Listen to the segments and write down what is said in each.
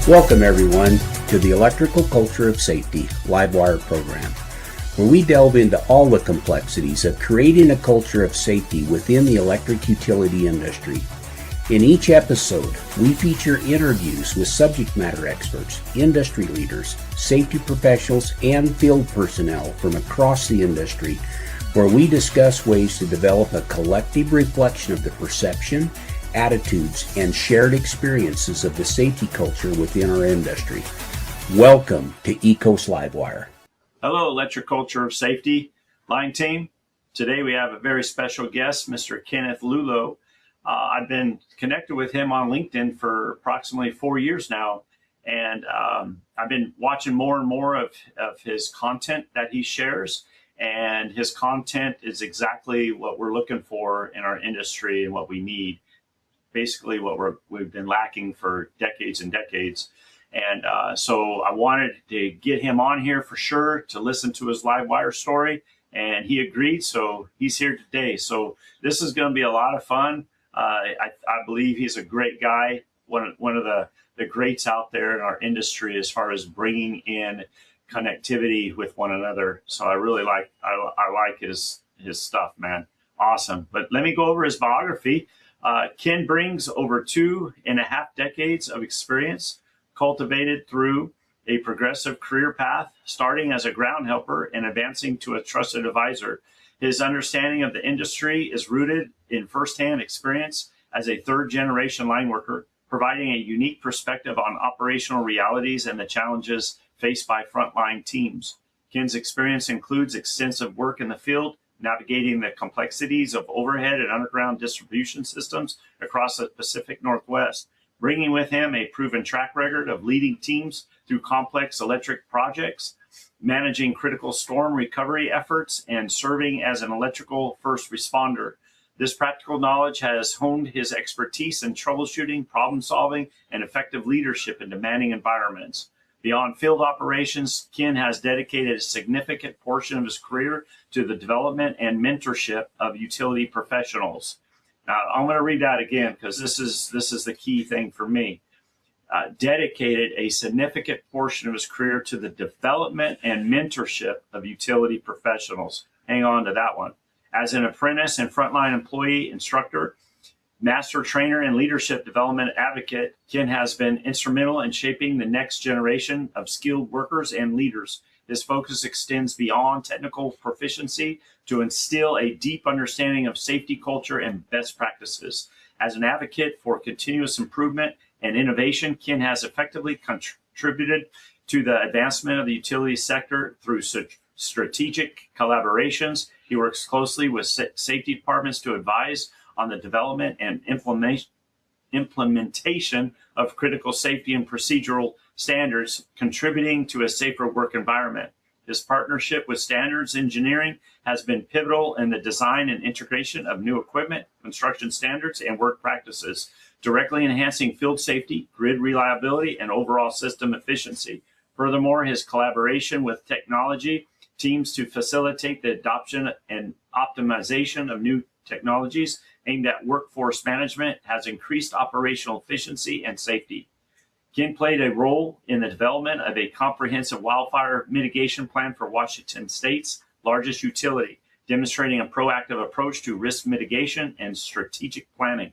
Welcome everyone to the Electrical Culture of Safety Livewire program, where we delve into all the complexities of creating a culture of safety within the electric utility industry. In each episode, we feature interviews with subject matter experts, industry leaders, safety professionals, and field personnel from across the industry, where we discuss ways to develop a collective reflection of the perception, attitudes, and shared experiences of the safety culture within our industry. Welcome to ECOS Livewire. Hello, Electric Culture of Safety line team. Today we have a very special guest, Mr. Kenneth Lulow. I've been connected with him on LinkedIn for approximately 4 years now, and I've been watching more and more of his content that he shares, and his content is exactly what we're looking for in our industry and what we need. Basically what we've been lacking for decades and decades. And so I wanted to get him on here for sure to listen to his Livewire story, and he agreed, so he's here today. So this is going to be a lot of fun. I believe he's a great guy, one of the greats out there in our industry as far as bringing in connectivity with one another. So I really like his stuff, man. Awesome. But let me go over his biography. Ken brings over 2.5 decades of experience cultivated through a progressive career path, starting as a ground helper and advancing to a trusted advisor. His understanding of the industry is rooted in firsthand experience as a third-generation line worker, providing a unique perspective on operational realities and the challenges faced by frontline teams. Ken's experience includes extensive work in the field, navigating the complexities of overhead and underground distribution systems across the Pacific Northwest, bringing with him a proven track record of leading teams through complex electric projects, managing critical storm recovery efforts, and serving as an electrical first responder. This practical knowledge has honed his expertise in troubleshooting, problem solving, and effective leadership in demanding environments. Beyond field operations, Ken has dedicated a significant portion of his career to the development and mentorship of utility professionals. Now, I'm going to read that again because this is the key thing for me. Dedicated a significant portion of his career to the development and mentorship of utility professionals. Hang on to that one. As an apprentice and frontline employee instructor, master trainer, and leadership development advocate, Ken has been instrumental in shaping the next generation of skilled workers and leaders. His focus extends beyond technical proficiency to instill a deep understanding of safety culture and best practices. As an advocate for continuous improvement and innovation, Ken has effectively contributed to the advancement of the utility sector through strategic collaborations. He works closely with safety departments to advise on the development and implementation of critical safety and procedural standards, contributing to a safer work environment. His partnership with Standards Engineering has been pivotal in the design and integration of new equipment, construction standards, and work practices, directly enhancing field safety, grid reliability, and overall system efficiency. Furthermore, his collaboration with technology teams to facilitate the adoption and optimization of new technologies aimed at workforce management has increased operational efficiency and safety. Ken played a role in the development of a comprehensive wildfire mitigation plan for Washington State's largest utility, demonstrating a proactive approach to risk mitigation and strategic planning.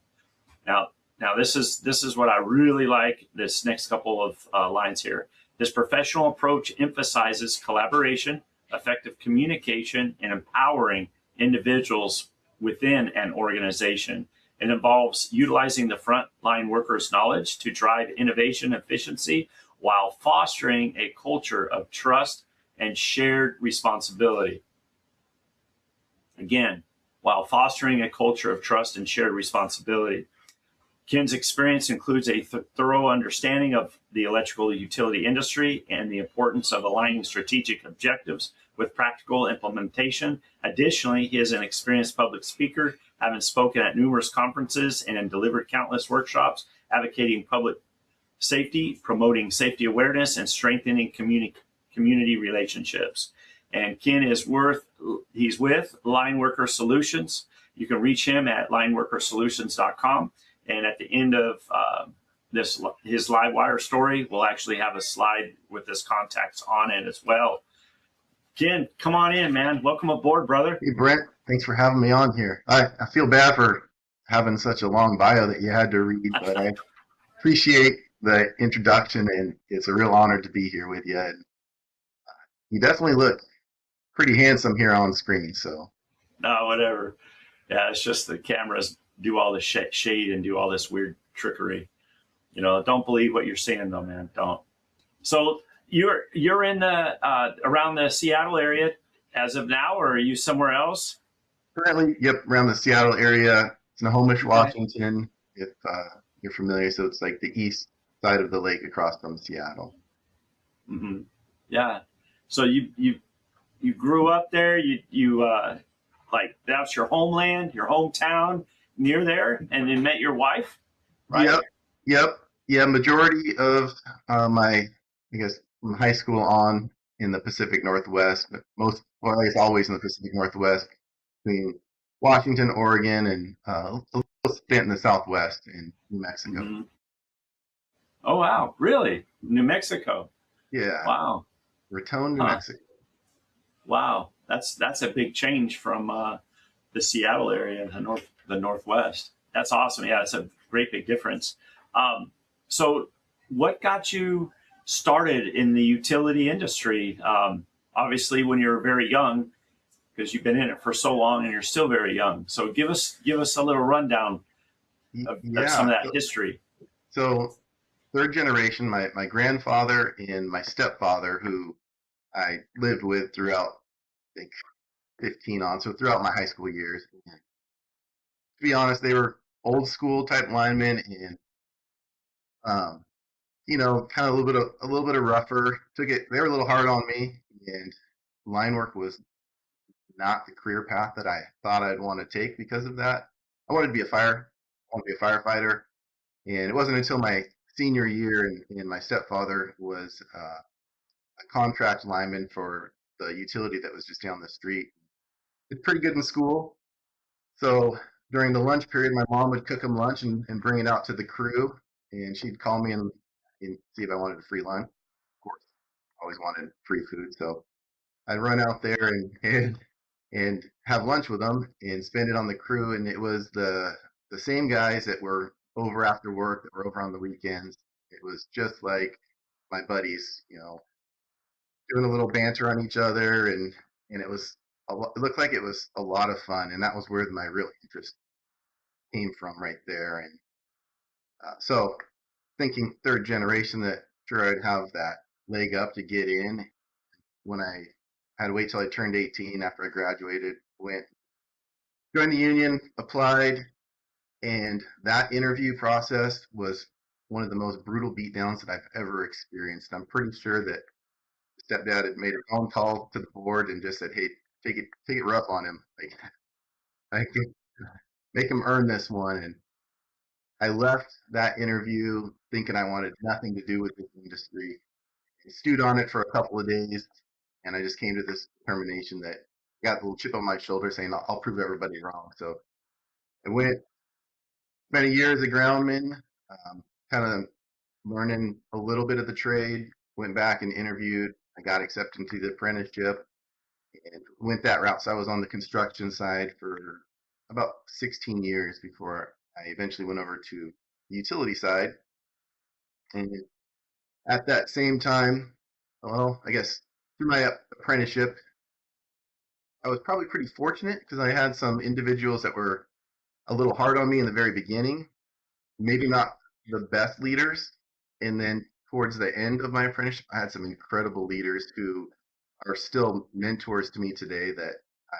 Now this is what I really like, this next couple of lines here. This professional approach emphasizes collaboration, effective communication, and empowering individuals within an organization. It involves utilizing the frontline workers' knowledge to drive innovation and efficiency while fostering a culture of trust and shared responsibility. Again, while fostering a culture of trust and shared responsibility. Ken's experience includes a thorough understanding of the electrical utility industry and the importance of aligning strategic objectives with practical implementation. Additionally, he is an experienced public speaker, having spoken at numerous conferences and delivered countless workshops advocating public safety, promoting safety awareness, and strengthening community relationships. And Ken is he's with Lineworker Solutions. You can reach him at lineworkersolutions.com. And at the end of his live wire story. We'll actually have a slide with his contacts on it as well. Ken, come on in, man. Welcome aboard, brother. Hey, Brent, thanks for having me on here. I feel bad for having such a long bio that you had to read, but I appreciate the introduction, and it's a real honor to be here with you. And you definitely look pretty handsome here on screen, so. No, whatever. Yeah, it's just the cameras do all the shade and do all this weird trickery. Don't believe what you're seeing, though, man. Don't. So you're in the around the Seattle area as of now, or are you somewhere else? Currently, yep, around the Seattle area. It's Snohomish, Okay. Washington, if you're familiar. So it's like the east side of the lake across from Seattle. Mm-hmm. Yeah. So you grew up there. You like that's your homeland, your hometown near there, and then met your wife, right? Yep. Yeah, majority of my, I guess, from high school on in the Pacific Northwest, but I guess always in the Pacific Northwest, between Washington, Oregon, and a little stint in the Southwest in New Mexico. Mm-hmm. Oh wow, really? New Mexico? Yeah. Wow. Raton, New Mexico. Wow, that's a big change from the Seattle area, the Northwest. That's awesome. Yeah, it's a great big difference. So, what got you started in the utility industry? Obviously, when you're very young, because you've been in it for so long, and you're still very young. So, give us a little rundown of some of that history. So, third generation, my grandfather and my stepfather, who I lived with throughout, I think, 15 on, so throughout my high school years. To be honest, they were old school type linemen, and kind of a little bit of rougher. They were a little hard on me, and line work was not the career path that I thought I'd want to take because of that. I wanted to be a firefighter, and it wasn't until my senior year, and my stepfather was a contract lineman for the utility that was just down the street. Did pretty good in school, so during the lunch period, my mom would cook him lunch and bring it out to the crew, and she'd call me and see if I wanted a free lunch. Of course, always wanted free food, so I'd run out there and have lunch with them and spend it on the crew. And it was the same guys that were over after work, that were over on the weekends. It was just like my buddies, doing a little banter on each other, and it looked like it was a lot of fun, and that was where my real interest came from right there. And so thinking third generation, that sure I'd have that leg up to get in. When I had to wait till I turned 18 after I graduated, joined the union, applied, and that interview process was one of the most brutal beatdowns that I've ever experienced. I'm pretty sure that stepdad had made a phone call to the board and just said, "Hey, take it rough on him. Like, I can make him earn this one." And I left that interview thinking I wanted nothing to do with this industry. I stewed on it for a couple of days, and I just came to this determination that I got a little chip on my shoulder saying I'll prove everybody wrong. So I spent a year as a groundman, kind of learning a little bit of the trade, went back and interviewed. I got accepted into the apprenticeship and went that route. So I was on the construction side for about 16 years before I eventually went over to the utility side. And at that same time, well, I guess through my apprenticeship, I was probably pretty fortunate because I had some individuals that were a little hard on me in the very beginning, maybe not the best leaders. And then towards the end of my apprenticeship, I had some incredible leaders who are still mentors to me today that I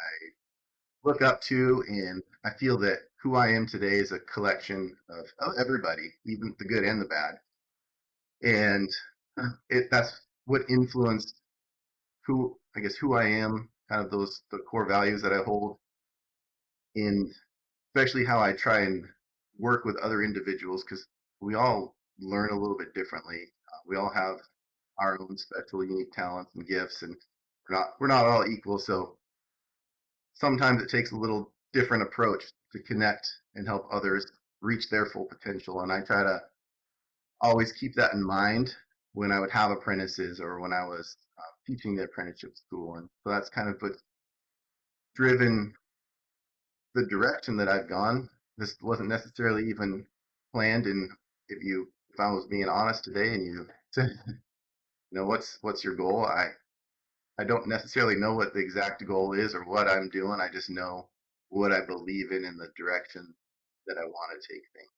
look up to. And I feel that who I am today is a collection of everybody, even the good and the bad. And that's what influenced who I am, kind of the core values that I hold, in especially how I try and work with other individuals, because we all learn a little bit differently. We all have our own special, unique talents and gifts, and we're not all equal. So sometimes it takes a little different approach to connect and help others reach their full potential. And I try to always keep that in mind when I would have apprentices or when I was teaching the apprenticeship school. And so that's kind of what's driven the direction that I've gone. This wasn't necessarily even planned. And if I was being honest today and you said, what's your goal? I don't necessarily know what the exact goal is or what I'm doing. I just know what I believe in the direction that I want to take things.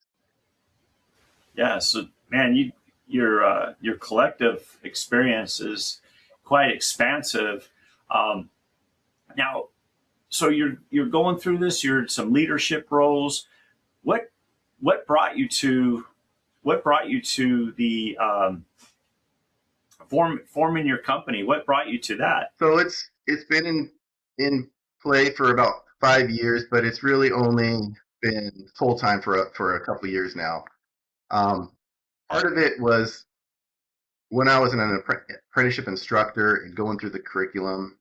Yeah. So, man, your collective experience is quite expansive. Now, so you're going through this. You're in some leadership roles. What brought you to the forming your company? What brought you to that? So it's been in play for about 5 years, but it's really only been full time for a couple of years now. Part of it was when I was an apprenticeship instructor and going through the curriculum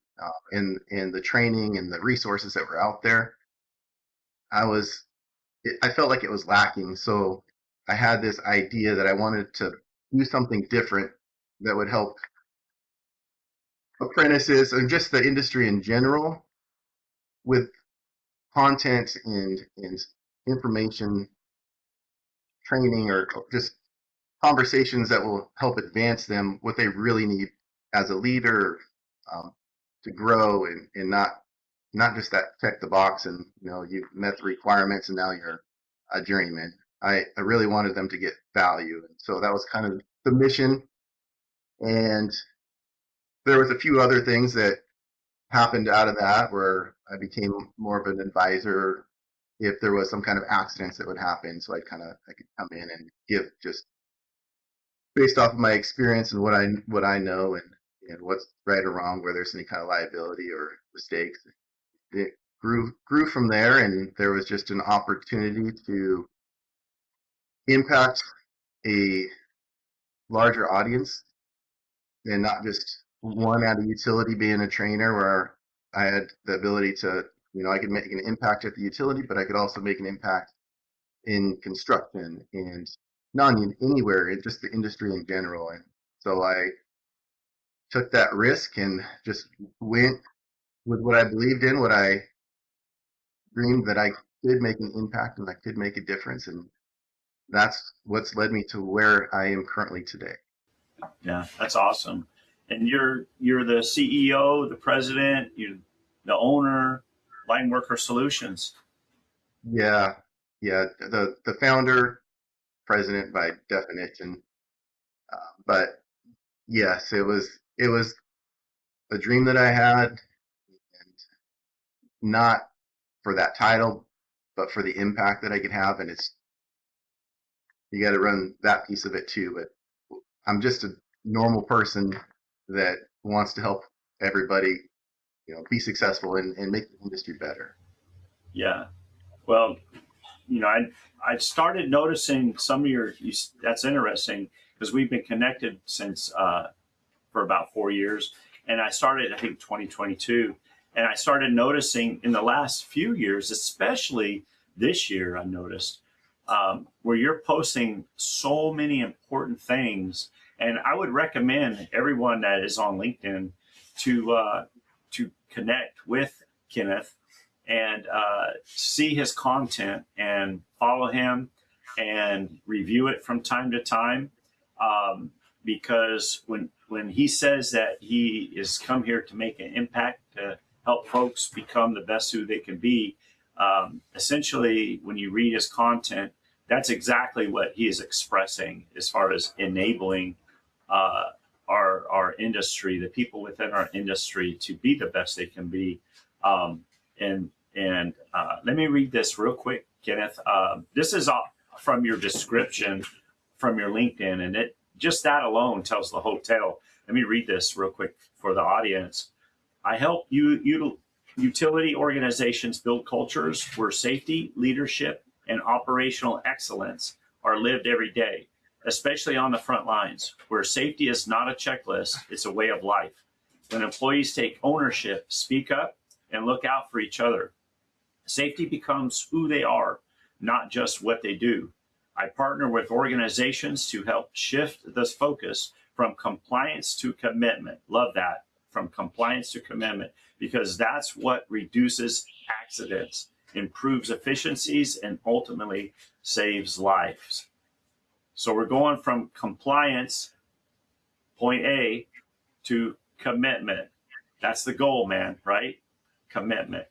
and the training and the resources that were out there. I felt like it was lacking. So I had this idea that I wanted to do something different that would help apprentices and just the industry in general with content and information training or just conversations that will help advance them what they really need as a leader to grow and not just that check the box and you've met the requirements and now you're a journeyman. I really wanted them to get value, and so that was kind of the mission. And there was a few other things that happened out of that where I became more of an advisor if there was some kind of accidents that would happen. So I could come in and give just based off of my experience and what I know and what's right or wrong, where there's any kind of liability or mistakes. It grew from there, and there was just an opportunity to impact a larger audience and not just one at a utility being a trainer where I had the ability to, I could make an impact at the utility, but I could also make an impact in construction and anywhere, in just the industry in general. And so I took that risk and just went with what I believed in, what I dreamed that I could make an impact and I could make a difference. And that's what's led me to where I am currently today. Yeah, that's awesome. And you're the CEO, the president, you're the owner, Line Worker Solutions. Yeah. The founder, president by definition. But yes, it was a dream that I had, and not for that title, but for the impact that I could have. And you got to run that piece of it too. But I'm just a normal person that wants to help everybody, be successful and make the industry better. Yeah. Well, I started noticing some of that's interesting because we've been connected since for about 4 years. And I started, I think, 2022. And I started noticing in the last few years, especially this year, I noticed where you're posting so many important things. And I would recommend everyone that is on LinkedIn to connect with Kenneth and see his content and follow him and review it from time to time. Because when he says that he is come here to make an impact, to help folks become the best who they can be, essentially, when you read his content, that's exactly what he is expressing as far as enabling our industry, the people within our industry, to be the best they can be. And let me read this real quick, Kenneth. This is from your description from your LinkedIn, and just that alone tells the whole tale. Let me read this real quick for the audience. I help utility organizations build cultures where safety, leadership, and operational excellence are lived every day, especially on the front lines, where safety is not a checklist, it's a way of life. When employees take ownership, speak up, and look out for each other, safety becomes who they are, not just what they do. I partner with organizations to help shift this focus from compliance to commitment. Love that, from compliance to commitment, because that's what reduces accidents, improves efficiencies, and ultimately saves lives. So we're going from compliance, point A, to commitment. That's the goal, man, right? Commitment.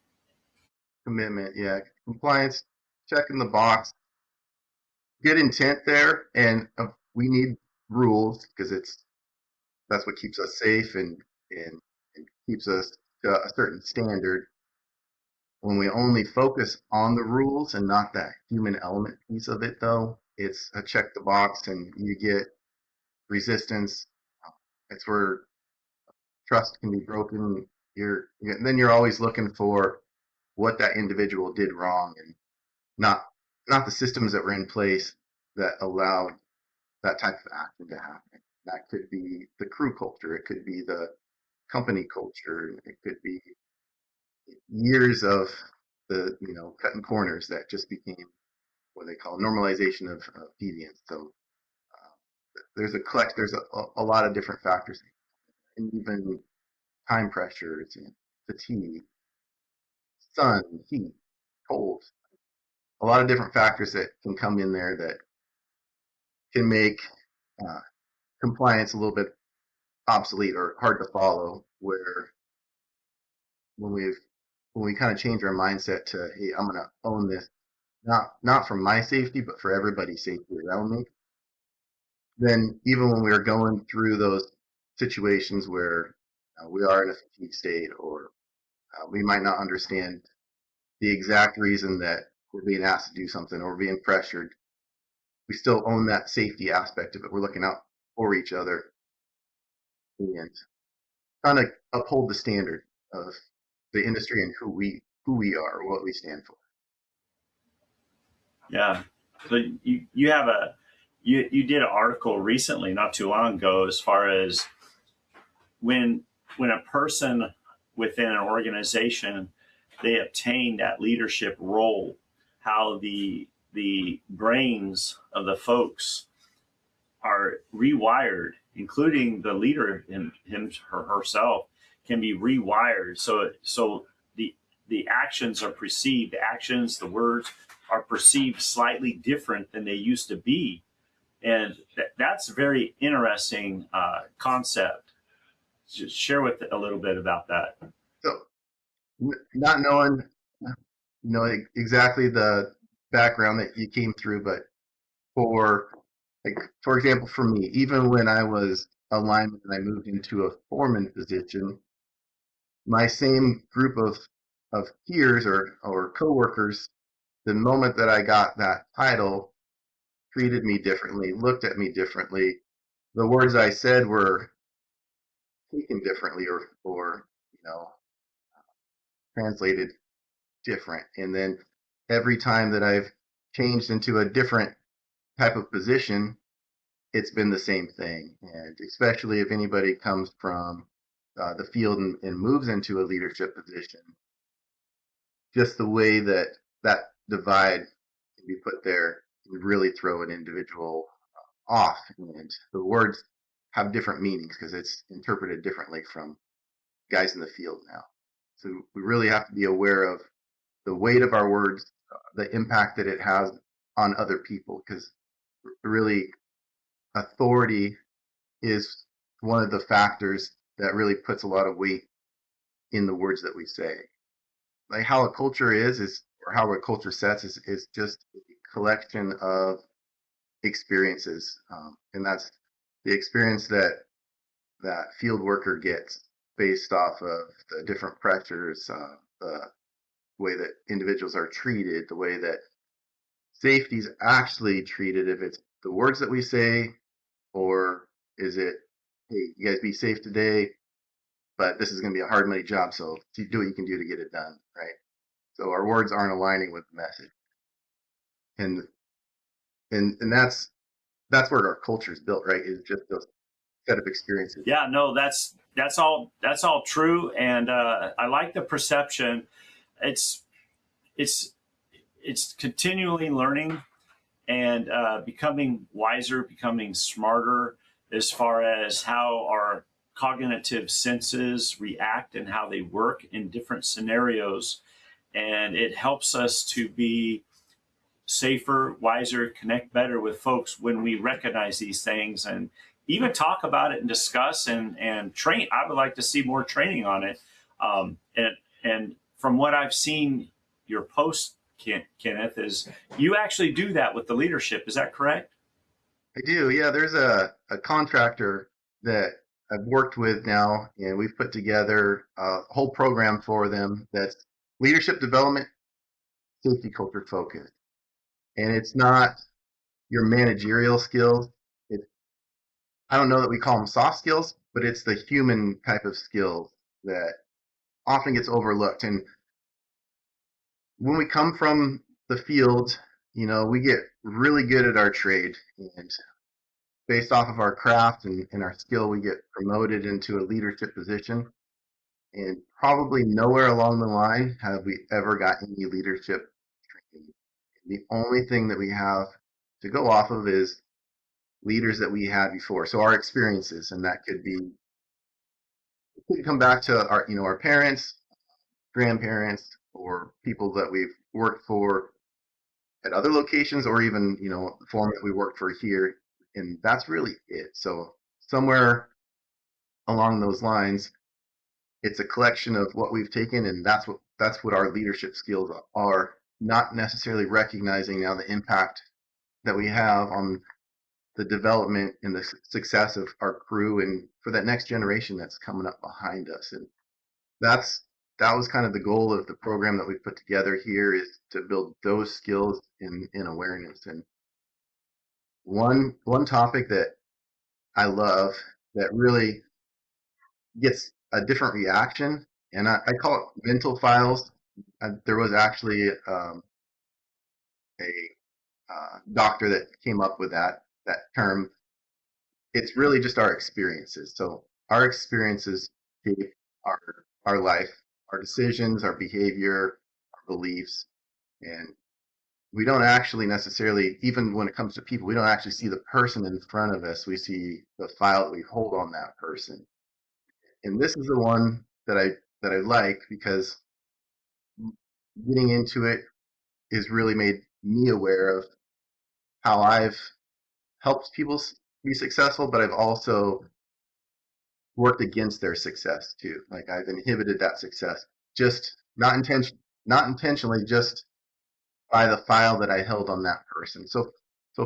Commitment, yeah. Compliance, checking the box, good intent there, and we need rules because that's what keeps us safe and keeps us to a certain standard. When we only focus on the rules and not that human element piece of it, though, it's a check the box, and you get resistance. It's where trust can be broken. Then you're always looking for what that individual did wrong, and not the systems that were in place that allowed that type of action to happen. That could be the crew culture, it could be the company culture, it could be years of the cutting corners that just became what they call normalization of deviance. So there's a lot of different factors, and even time pressures and fatigue, sun, heat, cold, a lot of different factors that can come in there that can make uh, compliance a little bit obsolete or hard to follow. Where when we kind of change our mindset to, hey, I'm going to own this, not for my safety, but for everybody's safety around me. Then even when we are going through those situations where we are in a fatigue state, or we might not understand the exact reason that we're being asked to do something or being pressured, we still own that safety aspect of it. We're looking out for each other and trying to uphold the standard of the industry and who we are, what we stand for. Yeah. So you have you did an article recently, not too long ago, as far as when a person within an organization, they obtain that leadership role, how the brains of the folks are rewired, including the leader, him or herself, can be rewired. So the actions are perceived, the words are perceived slightly different than they used to be. And that's a very interesting concept. Just share with a little bit about that. So not knowing exactly the background that you came through, but for example, for me, even when I was a lineman and I moved into a foreman position, my same group of peers or coworkers, the moment that I got that title, treated me differently, looked at me differently. The words I said were taken differently, or translated different. And then every time that I've changed into a different type of position, it's been the same thing. And especially if anybody comes from the field and moves into a leadership position, just the way that divide can be put there can really throw an individual off. And the words have different meanings because it's interpreted differently from guys in the field now. So we really have to be aware of the weight of our words, the impact that it has on other people, because really authority is one of the factors that really puts a lot of weight in the words that we say. Like how a culture or how a culture sets is just a collection of experiences, and that's the experience that field worker gets based off of the different pressures, the way that individuals are treated, the way that safety is actually treated, if it's the words that we say, or is it, hey, you guys be safe today, but this is going to be a hard money job, so do what you can do to get it done, right? So our words aren't aligning with the message, and that's where our culture is built, right? Is just those set of experiences. Yeah, no, that's all true, and I like the perception. It's continually learning, and becoming wiser, becoming smarter as far as how our cognitive senses react and how they work in different scenarios. And it helps us to be safer, wiser, connect better with folks when we recognize these things and even talk about it and discuss and train. I would like to see more training on it. And from what I've seen, your post, Kenneth, is you actually do that with the leadership. Is that correct? I do. Yeah, there's a contractor that I've worked with now, and we've put together a whole program for them that's leadership development, safety culture focused. And it's not your managerial skills. It's, I don't know that we call them soft skills, but it's the human type of skills that often gets overlooked. And when we come from the field, you know, we get really good at our trade, and based off of our craft and our skill, we get promoted into a leadership position. And probably nowhere along the line have we ever got any leadership training. The only thing that we have to go off of is leaders that we had before. So our experiences, and that could be, it could come back to our, you know, our parents, grandparents, or people that we've worked for at other locations, or even, you know, the forum that we worked for here. And that's really it. So somewhere along those lines, it's a collection of what we've taken, and that's what our leadership skills are, not necessarily recognizing now the impact that we have on the development and the success of our crew and for that next generation that's coming up behind us. And that was kind of the goal of the program that we've put together here, is to build those skills in awareness. And one topic that I love that really gets a different reaction, and I call it mental files. There was actually a doctor that came up with that term. It's really just our experiences. So our experiences shape our life, our decisions, our behavior, our beliefs, and we don't actually necessarily, even when it comes to people, we don't actually see the person in front of us. We see the file that we hold on that person. And this is the one that I like, because getting into it has really made me aware of how I've helped people be successful, but I've also worked against their success too. Like, I've inhibited that success, just not intentionally, just by the file that I held on that person. So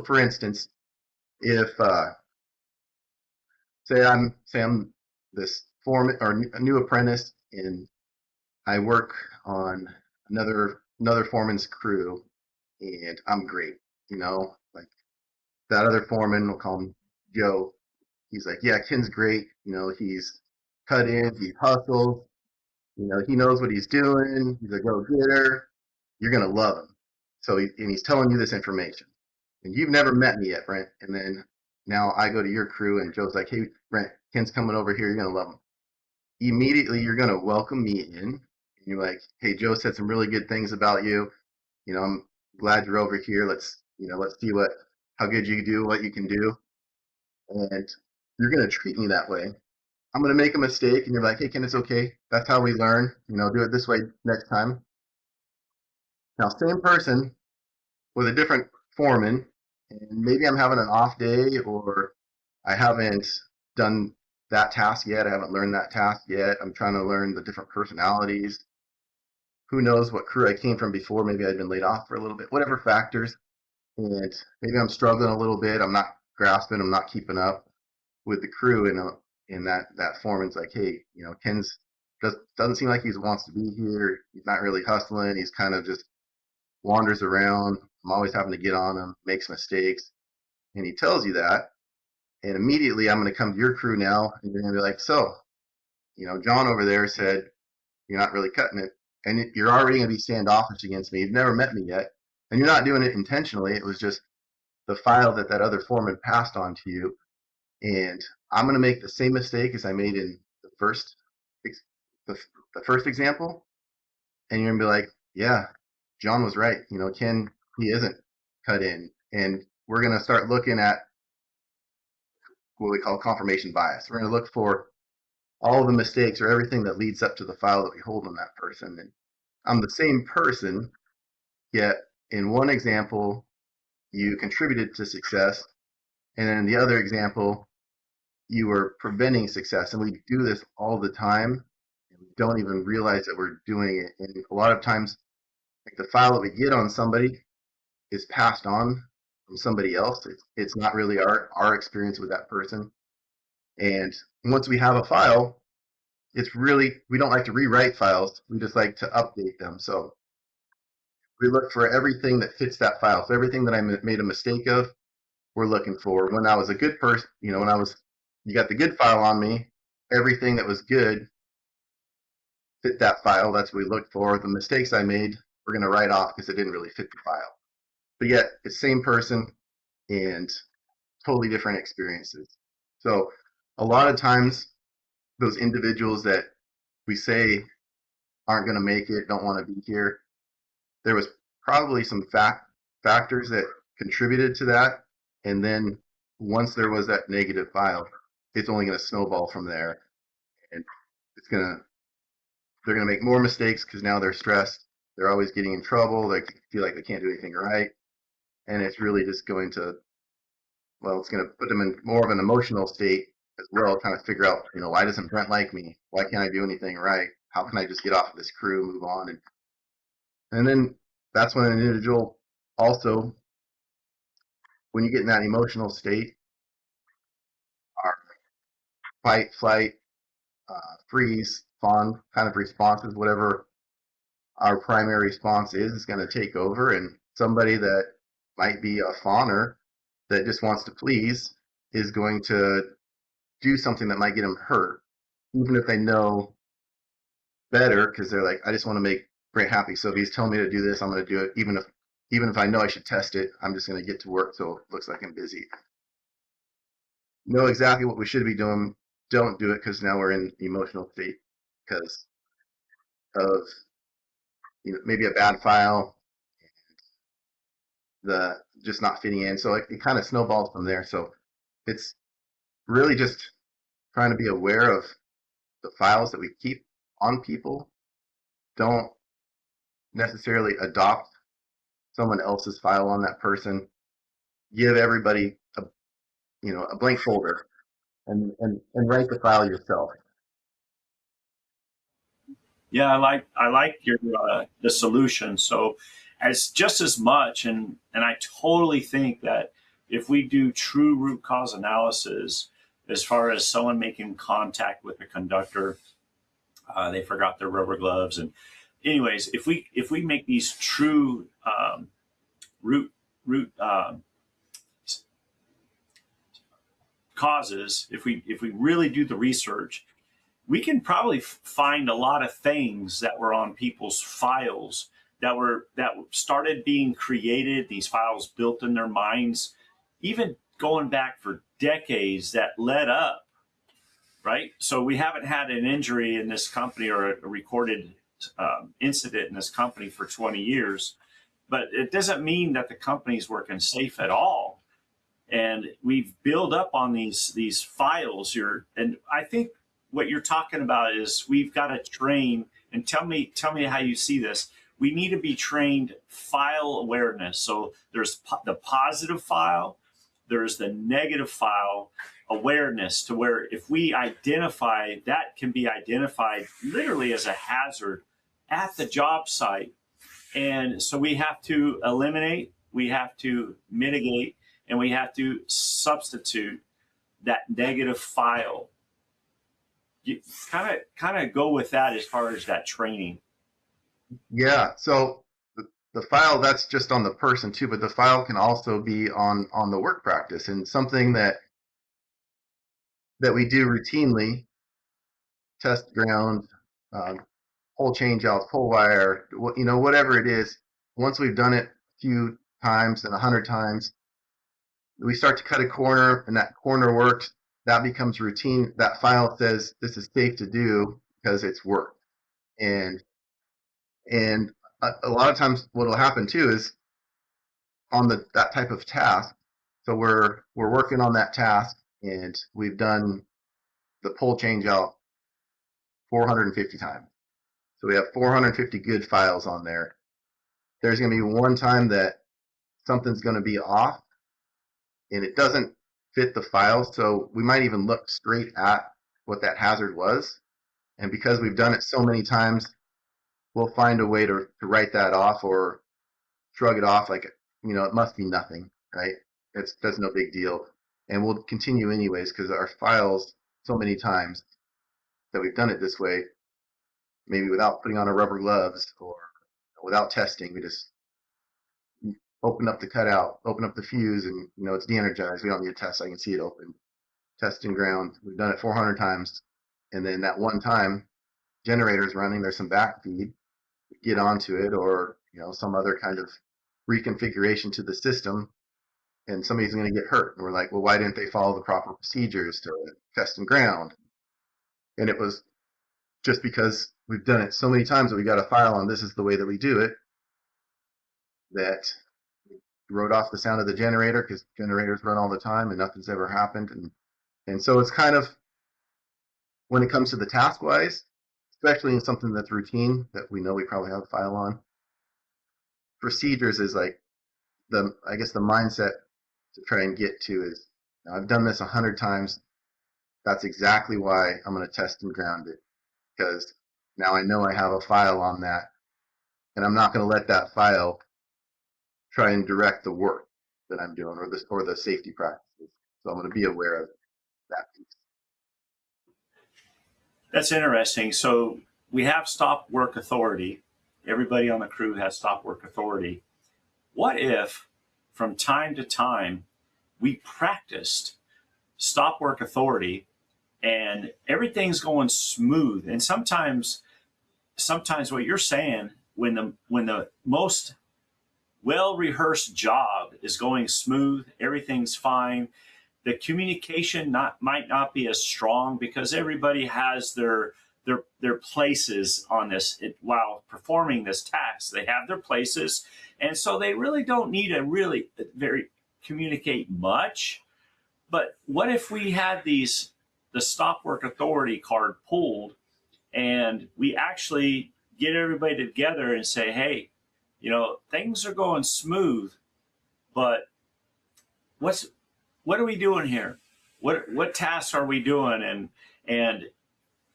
for instance, if say I'm this foreman or a new apprentice, and I work on another foreman's crew, and I'm great, you know, like that other foreman, we'll call him Joe. He's like, yeah, Ken's great. You know, he's cut in, he hustles, you know, he knows what he's doing. He's a go-getter. You're going to love him. So he's telling you this information. And you've never met me yet, Brent. And then now I go to your crew, and Joe's like, hey, Brent, Ken's coming over here. You're going to love him. Immediately, you're going to welcome me in. And you're like, hey, Joe said some really good things about you. You know, I'm glad you're over here. Let's see how good you do, what you can do. And you're going to treat me that way. I'm going to make a mistake, and you're like, hey, Ken, it's okay. That's how we learn. You know, do it this way next time. Now, same person with a different foreman, and maybe I'm having an off day, or I haven't done that task yet. I haven't learned that task yet. I'm trying to learn the different personalities. Who knows what crew I came from before? Maybe I'd been laid off for a little bit, whatever factors. And maybe I'm struggling a little bit. I'm not grasping. I'm not keeping up with the crew. And that foreman's like, hey, you know, Ken's doesn't seem like he wants to be here. He's not really hustling. He's kind of just wanders around. I'm always having to get on him, makes mistakes. And he tells you that. And immediately I'm going to come to your crew now, and you're going to be like, so, you know, John over there said you're not really cutting it. And you're already going to be standoffish against me. You've never met me yet. And you're not doing it intentionally. It was just the file that other foreman passed on to you. And I'm going to make the same mistake as I made in the first example. And you're going to be like, yeah, John was right. You know, Ken, he isn't cut in. And we're going to start looking at what we call confirmation bias. We're going to look for all the mistakes or everything that leads up to the file that we hold on that person. And I'm the same person, yet in one example, you contributed to success, and in the other example, you were preventing success. And we do this all the time, and we don't even realize that we're doing it. And a lot of times, like the file that we get on somebody is passed on from somebody else. It's not really our experience with that person. And once we have a file, it's really, we don't like to rewrite files. We just like to update them. So we look for everything that fits that file. So everything that I made a mistake of, we're looking for. When I was a good person, you got the good file on me, everything that was good fit that file. That's what we look for. The mistakes I made, we're going to write off because it didn't really fit the file. But yet, it's same person and totally different experiences. So a lot of times, those individuals that we say aren't going to make it, don't want to be here, there was probably some factors that contributed to that. And then once there was that negative file, it's only going to snowball from there. And they're going to make more mistakes because now they're stressed. They're always getting in trouble. They feel like they can't do anything right. And it's really just going to, it's going to put them in more of an emotional state as well, trying to figure out, why doesn't Brent like me? Why can't I do anything right? How can I just get off of this crew, move on? And then that's when an individual also, when you get in that emotional state, our fight, flight, freeze, fawn kind of responses, whatever our primary response is going to take over. And somebody that might be a fawner that just wants to please is going to do something that might get them hurt, even if they know better, because they're like, I just want to make Brent happy. So if he's telling me to do this, I'm going to do it, even if I know I should test it. I'm just going to get to work so it looks like I'm busy. Know exactly what we should be doing. Don't do it because now we're in emotional state because of maybe a bad file, the just not fitting in. So it kind of snowballs from there. So it's really just trying to be aware of the files that we keep on people. Don't necessarily adopt someone else's file on that person. Give everybody a blank folder and write the file yourself. Yeah, I like your the solution. So as just as much, and I totally think that if we do true root cause analysis, as far as someone making contact with the conductor, they forgot their rubber gloves, and anyways, if we make these true root causes, if we really do the research, we can probably find a lot of things that were on people's files that started being created, these files built in their minds, even going back for decades, that led up, right? So we haven't had an injury in this company or a recorded incident in this company for 20 years, but it doesn't mean that the company's working safe at all. And we've built up on these files here. And I think what you're talking about is we've got to train, and tell me how you see this. We need to be trained file awareness. So there's the positive file, there's the negative file awareness, to where if we identify, that can be identified literally as a hazard at the job site. And so we have to eliminate, we have to mitigate, and we have to substitute that negative file. You kind of go with that as far as that training. Yeah. So the file, that's just on the person too, but the file can also be on the work practice, and something that we do routinely: test ground, pole change outs, pole wire, whatever it is. Once we've done it a few times and 100 times, we start to cut a corner, and that corner works. That becomes routine. That file says this is safe to do because it's worked. And a lot of times what will happen too is on that type of task. So we're working on that task, and we've done the pole change out 450 times. So we have 450 good files on there. There's going to be one time that something's going to be off and it doesn't fit the file. So we might even look straight at what that hazard was. And because we've done it so many times, we'll find a way to write that off or shrug it off like, it must be nothing, right? That's no big deal. And we'll continue anyways because our files so many times that we've done it this way, maybe without putting on our rubber gloves or without testing, we just open up the cutout, open up the fuse, and it's de-energized. We don't need to test. I can see it open. Test and ground. We've done it 400 times, and then that one time, generator's running. There's some backfeed. We get onto it, or some other kind of reconfiguration to the system, and somebody's going to get hurt. And we're like, well, why didn't they follow the proper procedures to test and ground? And it was just because we've done it so many times that we got a file on this is the way that we do it, that wrote off the sound of the generator because generators run all the time and nothing's ever happened. And so it's kind of, when it comes to the task wise, especially in something that's routine that we know we probably have a file on, procedures is like the mindset to try and get to is, I've done this 100 times. That's exactly why I'm going to test and ground it, because now I know I have a file on that, and I'm not going to let that file try and direct the work that I'm doing or the safety practices. So I'm going to be aware of that piece. That's interesting. So we have stop work authority. Everybody on the crew has stop work authority. What if from time to time we practiced stop work authority and everything's going smooth? And sometimes what you're saying, when the most well-rehearsed job is going smooth, everything's fine, the communication might not be as strong because everybody has their places on this while performing this task. They have their places, and so they really don't need to really very communicate much. But what if we had the stop work authority card pulled, and we actually get everybody together and say, hey, things are going smooth, but what are we doing here? What tasks are we doing? And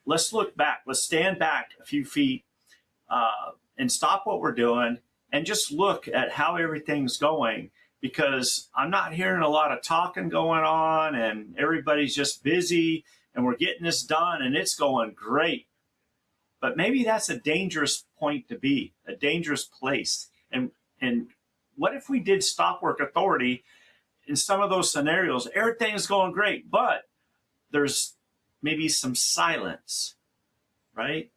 let's look back. Let's stand back a few feet and stop what we're doing and just look at how everything's going, because I'm not hearing a lot of talking going on and everybody's just busy and we're getting this done and it's going great. But maybe that's a dangerous point to be, a dangerous place. And what if we did stop work authority in some of those scenarios? Everything's going great, but there's maybe some silence, right?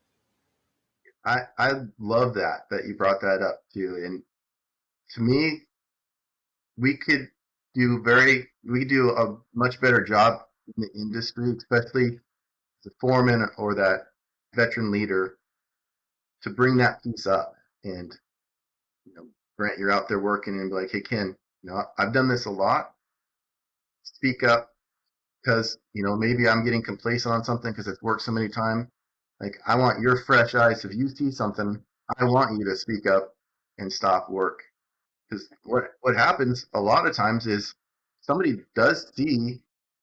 I love that you brought that up too. And to me, we could do a much better job in the industry, especially the foreman or that veteran leader, to bring that piece up. And Brent, you're out there working and be like, hey Ken, I've done this a lot. Speak up, because maybe I'm getting complacent on something because it's worked so many times. Like, I want your fresh eyes. If you see something, I want you to speak up and stop work. Because what happens a lot of times is somebody does see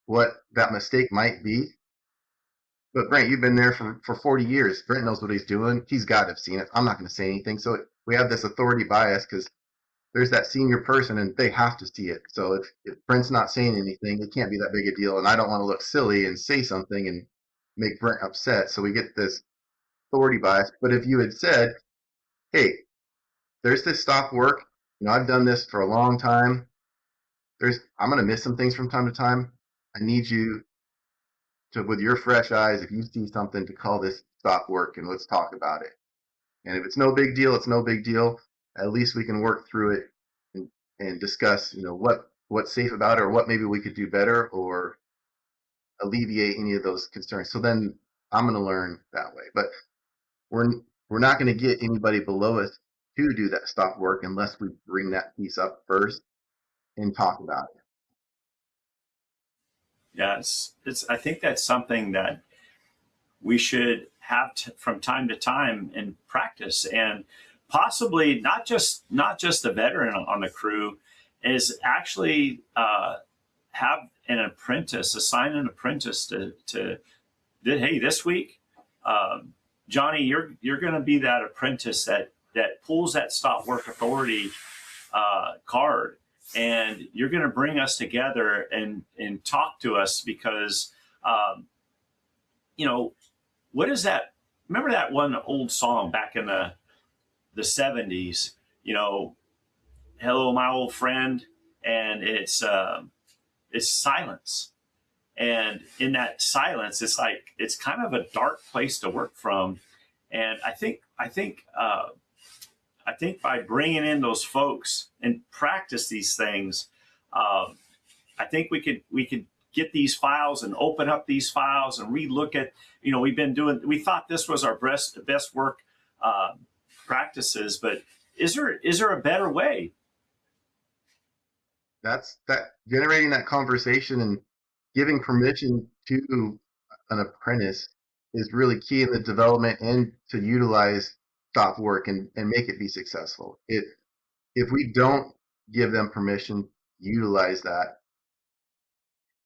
what that mistake might be. But Brent, you've been there for 40 years. Brent knows what he's doing. He's got to have seen it. I'm not going to say anything. So we have this authority bias because there's that senior person and they have to see it. So if Brent's not saying anything, it can't be that big a deal. And I don't want to look silly and say something and make Brent upset. So we get this authority bias. But if you had said, hey, there's this stop work. I've done this for a long time. I'm going to miss some things from time to time. I need you to, with your fresh eyes, if you see something, to call this stop work and let's talk about it. And if it's no big deal, it's no big deal. At least we can work through it and discuss, what's safe about it or what maybe we could do better or alleviate any of those concerns. So then I'm going to learn that way. But we're not going to get anybody below us to do that stop work unless we bring that piece up first. and talk about it. Yeah, I think that's something that we should have from time to time in practice, and possibly not just a veteran on the crew, is actually have an apprentice, assign an apprentice to hey, this week, Johnny, you're going to be that apprentice that pulls that stop work authority card, and you're going to bring us together and talk to us, because what is that? Remember that one old song back in the 70s, hello my old friend, and it's silence. And in that silence, it's kind of a dark place to work from. And I think by bringing in those folks and practice these things, I think we could get these files and open up these files and relook at, we thought this was our best work practices, but is there a better way? That's generating that conversation and giving permission to an apprentice is really key in the development and to utilize stop work and make it be successful. If we don't give them permission to utilize that,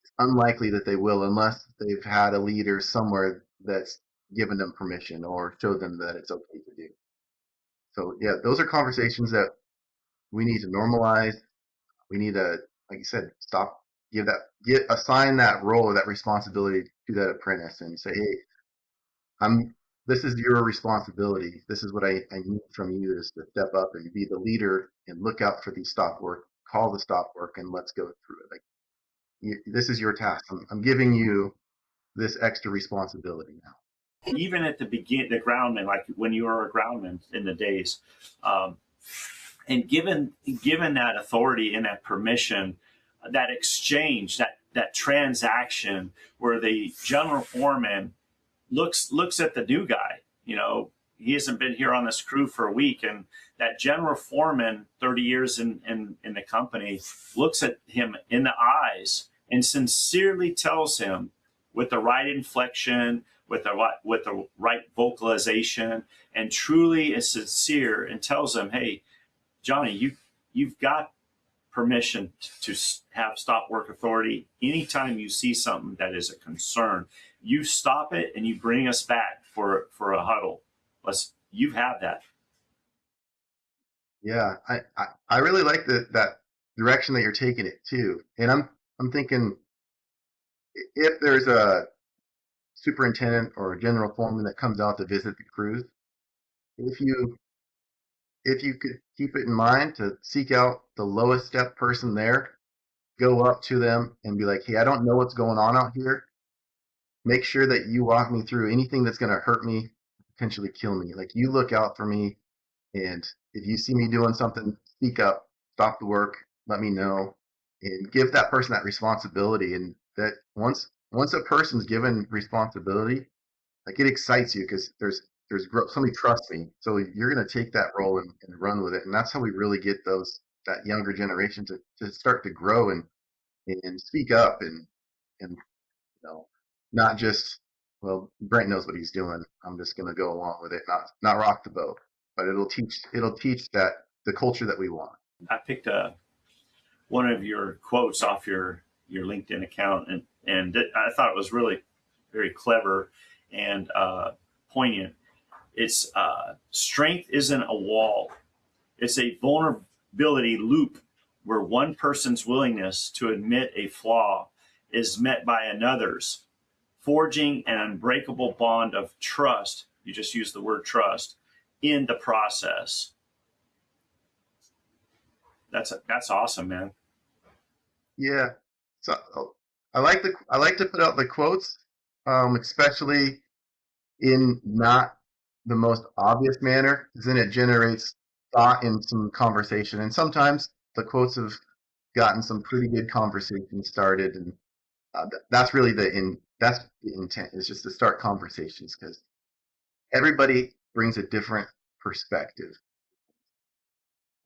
it's unlikely that they will, unless they've had a leader somewhere that's given them permission or showed them that it's okay to do. So yeah, those are conversations that we need to normalize. We need to, like you said, assign that role or that responsibility to that apprentice and say, hey, this is your responsibility. This is what I need from you, is to step up and be the leader and look out for these stop work, call the stop work, and let's go through it. This is your task. I'm giving you this extra responsibility now. Even at the beginning, the groundman, like when you were a groundman in the days, and given that authority and that permission, that exchange, that transaction, where the general foreman looks at the new guy, he hasn't been here on this crew for a week, and that general foreman, 30 years in the company, looks at him in the eyes and sincerely tells him, with the right inflection, with the right vocalization, and truly is sincere, and tells him, hey, Johnny, you've got permission to have stop work authority. Anytime you see something that is a concern, you stop it and you bring us back for a huddle. You have that. Yeah, I really like that direction that you're taking it too. And I'm thinking, if there's a superintendent or a general foreman that comes out to visit the crews, if you could keep it in mind to seek out the lowest step person there, go up to them and be like, hey, I don't know what's going on out here. Make sure that you walk me through anything that's going to hurt me, potentially kill me. Like, you look out for me, and if you see me doing something, speak up, stop the work, let me know, and give that person that responsibility. And that once a person's given responsibility, like, it excites you, because there's growth. Somebody trusts me, so you're going to take that role and run with it. And that's how we really get that younger generation to start to grow and speak up and not just, well, Brent knows what he's doing, I'm just going to go along with it, not rock the boat. But it'll teach that the culture that we want. I picked one of your quotes off your LinkedIn account, and I thought it was really very clever and poignant. It's strength isn't a wall. It's a vulnerability loop where one person's willingness to admit a flaw is met by another's, forging an unbreakable bond of trust. You just used the word trust in the process. That's awesome, man. Yeah. So I like to put out the quotes, especially in not the most obvious manner, because then it generates thought and some conversation. And sometimes the quotes have gotten some pretty good conversations started, and that's really the intent, is just to start conversations, because everybody brings a different perspective.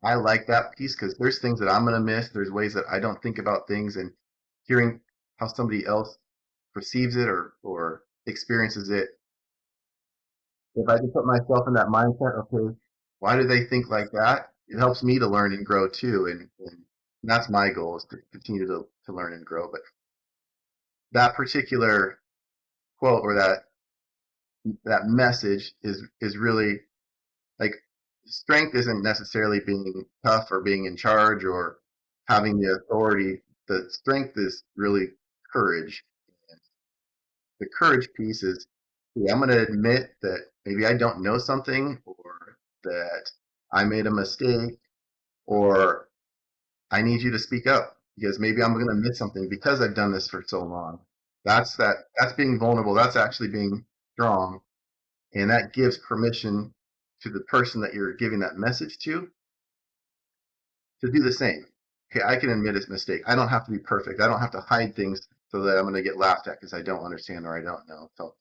I like that piece because there's things that I'm going to miss. There's ways that I don't think about things, and hearing how somebody else perceives it or experiences it. If I can put myself in that mindset, okay, why do they think like that? It helps me to learn and grow too. And that's my goal, is to continue to learn and grow. But that particular quote or that message is really like, strength isn't necessarily being tough or being in charge or having the authority. The strength is really courage. And the courage piece is, yeah, I'm going to admit that maybe I don't know something, or that I made a mistake, or I need you to speak up because maybe I'm going to miss something because I've done this for so long. That's being vulnerable. That's actually being strong. And that gives permission to the person that you're giving that message to do the same. Okay, I can admit it's a mistake. I don't have to be perfect. I don't have to hide things so that I'm going to get laughed at because I don't understand or I don't know. So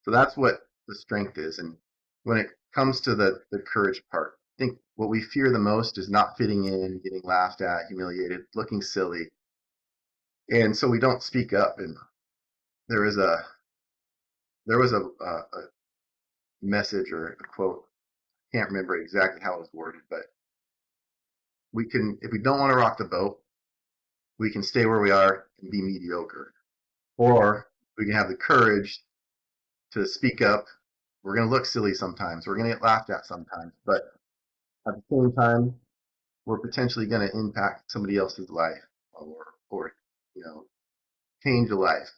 that's what the strength is. And when it comes to the courage part, I think what we fear the most is not fitting in, getting laughed at, humiliated, looking silly. And so we don't speak up. And there was a message or a quote. Can't remember exactly how it was worded, but we can, if we don't want to rock the boat, we can stay where we are and be mediocre. Or we can have the courage to speak up. We're going to look silly sometimes. We're going to get laughed at sometimes. But at the same time, we're potentially going to impact somebody else's life, or change a life,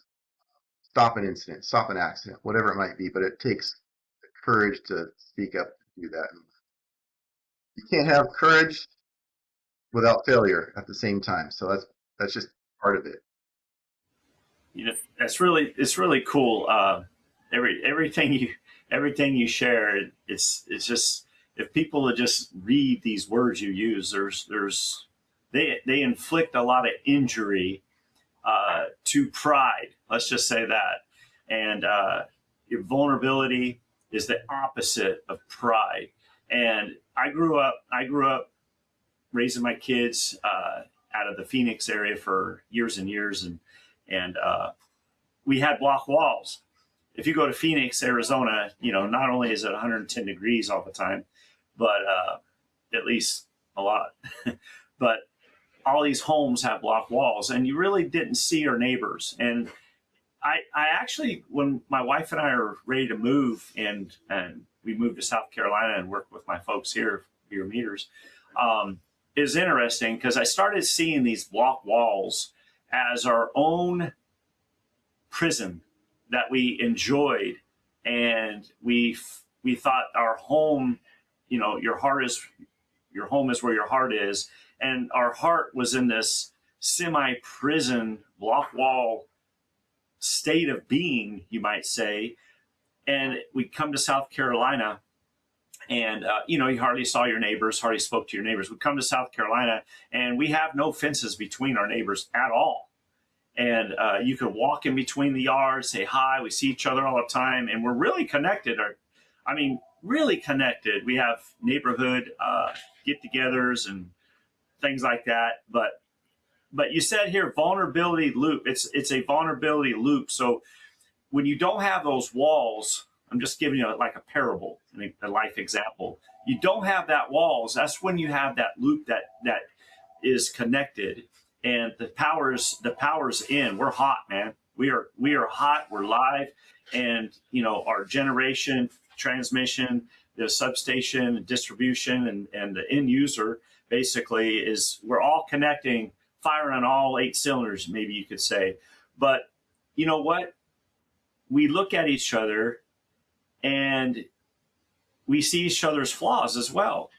stop an incident, stop an accident, whatever it might be. But it takes the courage to speak up to do that. And you can't have courage without failure at the same time. So that's just part of it. It's really cool. Everything you share, it's just, if people would just read these words you use, they inflict a lot of injury to pride. Let's just say that. And your vulnerability is the opposite of pride. And I grew up raising my kids out of the Phoenix area for years and years, and we had block walls. If you go to Phoenix, Arizona, not only is it 110 degrees all the time, but at least a lot, but all these homes have block walls, and you really didn't see your neighbors. And I actually, when my wife and I are ready to move, and we moved to South Carolina and work with my folks here, Bierer Meters, is interesting because I started seeing these block walls as our own prison that we enjoyed, and we thought our home, your home is where your heart is, and our heart was in this semi-prison block wall state of being, you might say. And we come to South Carolina, and you hardly saw your neighbors, hardly spoke to your neighbors. We come to South Carolina, and we have no fences between our neighbors at all. And you can walk in between the yards, say hi. We see each other all the time, and we're really connected. Really connected. We have neighborhood get-togethers and things like that. But you said here, vulnerability loop. It's a vulnerability loop. So when you don't have those walls, I'm just giving you like a parable, a life example. You don't have that walls. That's when you have that loop that is connected, and the power's in. We're hot, man. We are hot. We're live, and our generation, transmission, the substation, distribution, and the end user basically we're all connecting, firing on all 8 cylinders, maybe you could say. But you know what? We look at each other and we see each other's flaws as well,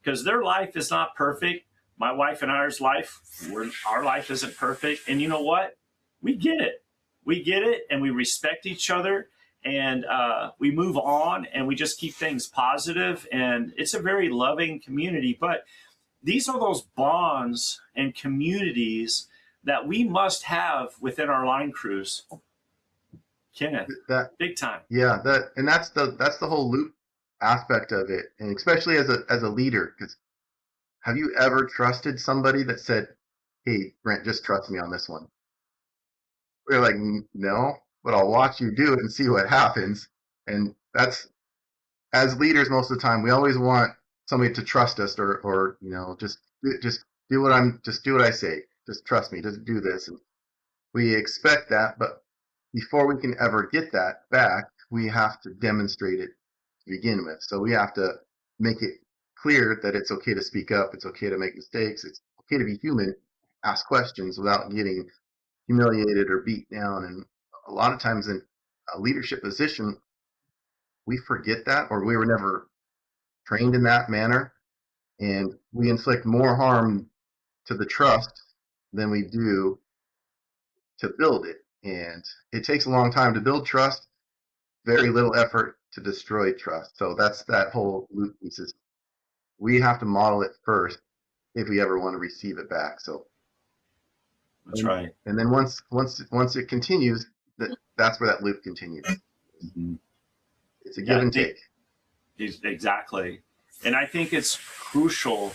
because their life is not perfect. My wife and our life isn't perfect. And you know what? We get it. We get it, and we respect each other, and we move on, and we just keep things positive. And it's a very loving community. But these are those bonds and communities that we must have within our line crews. Kenneth, big time. Yeah, that's the whole loop aspect of it, and especially as a leader, because have you ever trusted somebody that said, hey, Brent, just trust me on this one? We're like, no, but I'll watch you do it and see what happens. And that's, as leaders, most of the time, we always want somebody to trust us, or just just do what I say. Just trust me. Just do this. And we expect that, but before we can ever get that back, we have to demonstrate it to begin with. So we have to make it clear that it's okay to speak up. It's okay to make mistakes. It's okay to be human, ask questions without getting humiliated or beat down. And a lot of times in a leadership position, we forget that, or we were never trained in that manner, and we inflict more harm to the trust than we do to build it. And it takes a long time to build trust, very little effort to destroy trust. So that's that whole loop piece. Is we have to model it first if we ever want to receive it back. So That's right. And then once it continues, that's where that loop continues. Mm-hmm. It's a give and take. Exactly. And I think it's crucial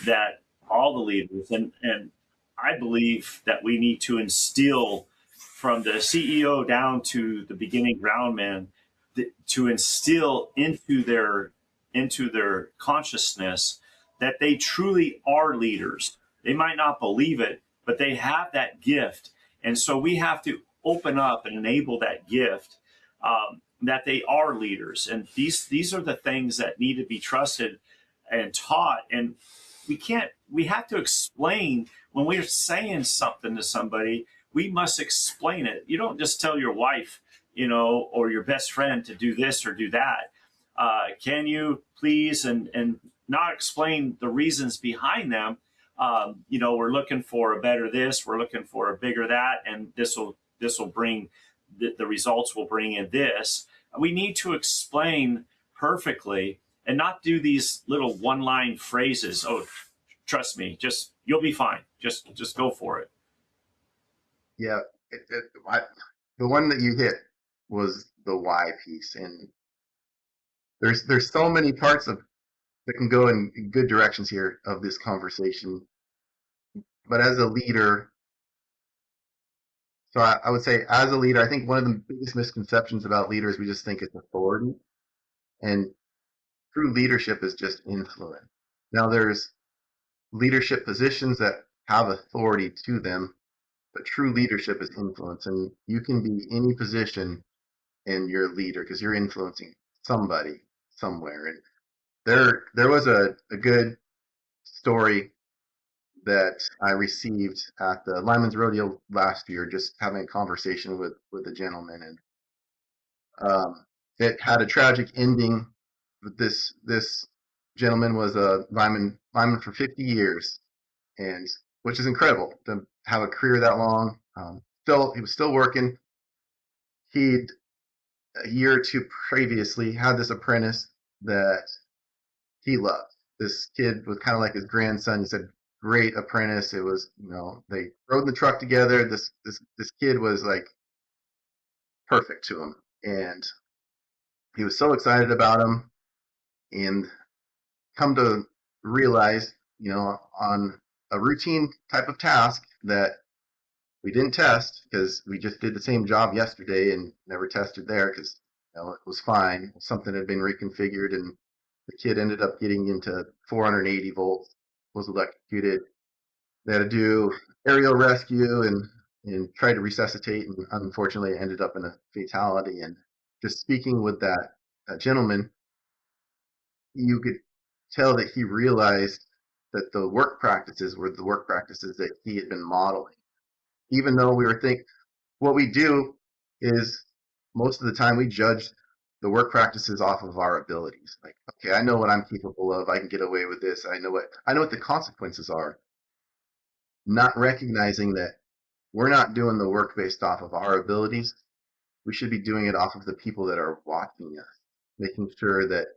that all the leaders, and I believe that we need to instill from the CEO down to the beginning groundman, to instill into their consciousness that they truly are leaders. They might not believe it, but they have that gift. And so we have to open up and enable that gift, that they are leaders. And these are the things that need to be trusted and taught. And we have to explain when we're saying something to somebody, we must explain it. You don't just tell your wife, or your best friend to do this or do that. Can you please, and not explain the reasons behind them. We're looking for a better this, we're looking for a bigger that, and this will bring the results will bring in this. We need to explain perfectly and not do these little one-line phrases. Oh, trust me, you'll be fine. Just go for it. Yeah, the one that you hit was the why piece, and there's so many parts that can go in good directions here of this conversation. But as a leader, so I would say as a leader, I think one of the biggest misconceptions about leaders, we just think it's authority, and true leadership is just influence. Now there's leadership positions that have authority to them, but true leadership is influence, and you can be any position and you're a leader because you're influencing somebody somewhere. And there was a good story that I received at the Lineman's Rodeo last year, just having a conversation with a gentleman, and it had a tragic ending. This gentleman was a lineman for 50 years, and which is incredible to have a career that long. He was still working. He'd a year or two previously had this apprentice that he loved. This kid was kind of like his grandson. He said, great apprentice. It was, they rode in the truck together. This kid was like perfect to him. And he was so excited about him, and come to realize, on a routine type of task that we didn't test because we just did the same job yesterday and never tested there because it was fine. Something had been reconfigured, and the kid ended up getting into 480 volts, was electrocuted. They had to do aerial rescue and try to resuscitate, and unfortunately ended up in a fatality. And just speaking with that gentleman, you could tell that he realized that the work practices were the work practices that he had been modeling. Even though what we do is most of the time we judge the work practices off of our abilities. Like, okay, I know what I'm capable of. I can get away with this. I know what the consequences are. Not recognizing that we're not doing the work based off of our abilities. We should be doing it off of the people that are watching us, making sure that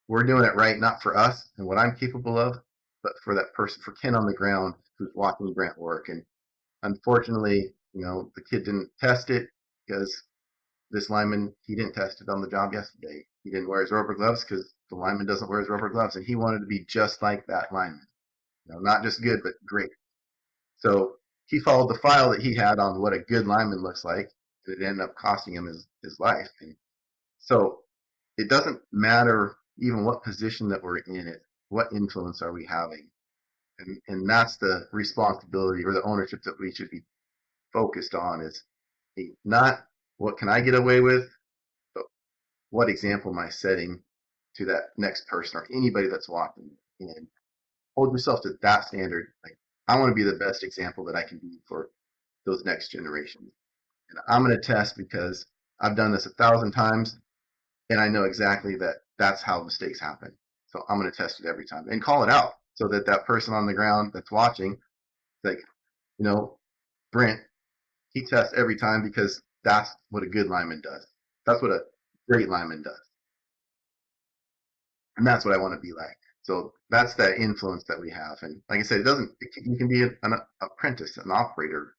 we're doing it right, not for us and what I'm capable of, but for that person, for Ken on the ground who's watching Brent work. And unfortunately, the kid didn't test it because this lineman, he didn't test it on the job yesterday. He didn't wear his rubber gloves because the lineman doesn't wear his rubber gloves, and he wanted to be just like that lineman. not just good, but great. So he followed the file that he had on what a good lineman looks like, and it ended up costing him his life. And so it doesn't matter even what position that we're in it, what influence are we having? And that's the responsibility or the ownership that we should be focused on is not what can I get away with, but what example am I setting to that next person or anybody that's walking, and hold yourself to that standard. Like, I want to be the best example that I can be for those next generations. And I'm going to test because I've done this 1,000 times and I know exactly that that's how mistakes happen. So I'm going to test it every time and call it out so that that person on the ground that's watching, like, Brent, he tests every time because that's what a good lineman does. That's what a great lineman does. And that's what I want to be like. So that's that influence that we have. And like I said, you can be an apprentice, an operator,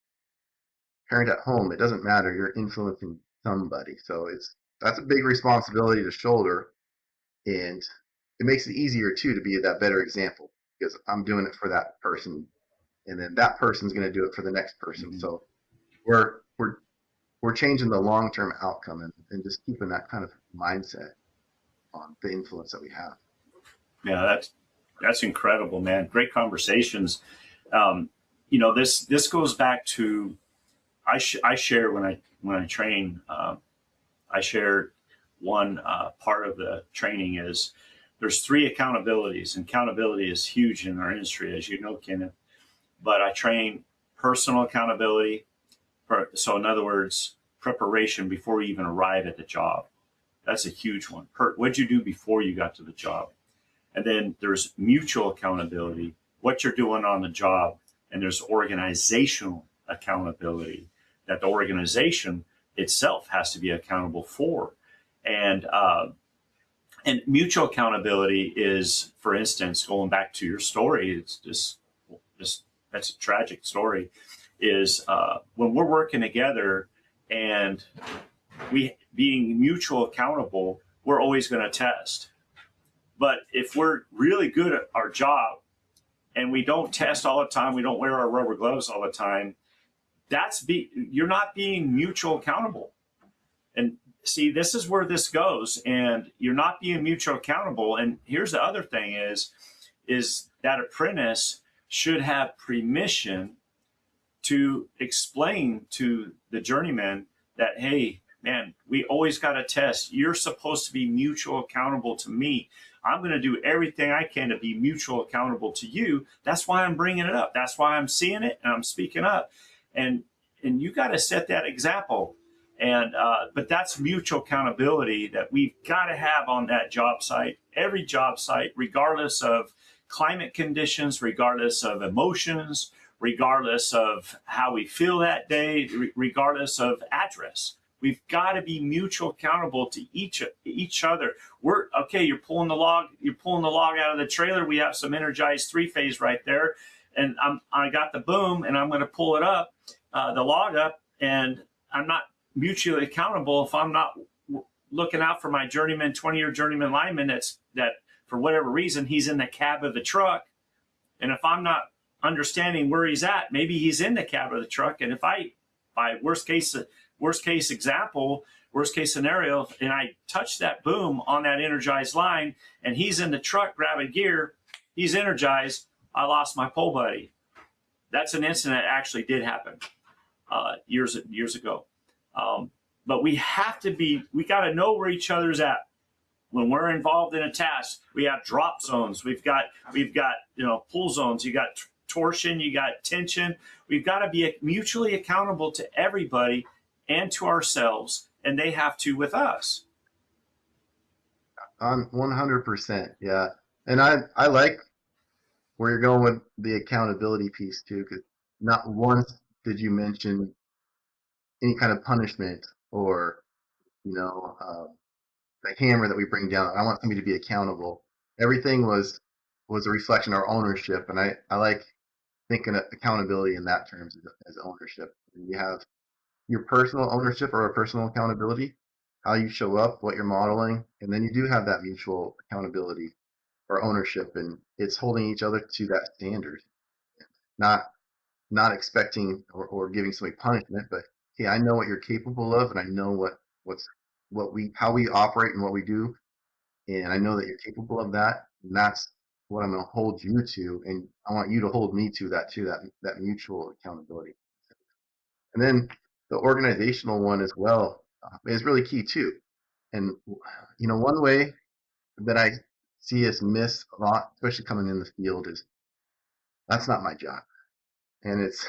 parent at home. It doesn't matter. You're influencing somebody. So that's a big responsibility to shoulder. And it makes it easier too to be that better example because I'm doing it for that person. And then that person's going to do it for the next person. So we're changing the long-term outcome and just keeping that kind of mindset on the influence that we have. Yeah, that's incredible, man. Great conversations. This goes back to I share when I train. I share one part of the training is there's 3 accountabilities, and accountability is huge in our industry, as you know, Kenneth. But I train personal accountability. So in other words, preparation before you even arrive at the job. That's a huge one. What'd you do before you got to the job? And then there's mutual accountability, what you're doing on the job. And there's organizational accountability that the organization itself has to be accountable for. And mutual accountability is, for instance, going back to your story, it's just that's a tragic story, is when we're working together and we being mutual accountable, we're always going to test. But if we're really good at our job and we don't test all the time, we don't wear our rubber gloves all the time, you're not being mutual accountable. And see, this is where this goes, and you're not being mutual accountable. And here's the other thing is that apprentice should have permission to explain to the journeyman that, hey, man, we always got to test. You're supposed to be mutual accountable to me. I'm going to do everything I can to be mutual accountable to you. That's why I'm bringing it up. That's why I'm seeing it and I'm speaking up. And you got to set that example. And but that's mutual accountability that we've got to have on that job site, every job site, regardless of climate conditions, regardless of emotions, regardless of how we feel that day, regardless of address. We've got to be mutual accountable to each other. You're pulling the log out of the trailer. We have some energized 3-phase right there, and I got the boom, and I'm going to pull it up, the log up, and I'm not mutually accountable if I'm not looking out for my 20-year journeyman lineman that for whatever reason he's in the cab of the truck, and if I'm not understanding where he's at, maybe he's in the cab of the truck, and if by worst case scenario, and I touch that boom on that energized line and he's in the truck grabbing gear, he's energized, I lost my pole buddy. That's an incident that actually did happen years ago. But we got to know where each other's at. When we're involved in a task, we have drop zones. We've got pull zones. You got torsion, you got tension. We've got to be mutually accountable to everybody and to ourselves, and they have to with us. 100%, yeah. And I like where you're going with the accountability piece too, because not once did you mention any kind of punishment or the hammer that we bring down. I want somebody to be accountable. Everything was a reflection of our ownership, and I like thinking of accountability in that terms as ownership. You have your personal ownership or a personal accountability, how you show up, what you're modeling, and then you do have that mutual accountability or ownership, and it's holding each other to that standard, not expecting or giving somebody punishment, but hey, I know what you're capable of, and I know how we operate and what we do, and I know that you're capable of that, and that's what I'm going to hold you to, and I want you to hold me to that mutual accountability. And then the organizational one as well is really key too. And one way that I see us miss a lot, especially coming in the field, is that's not my job, and it's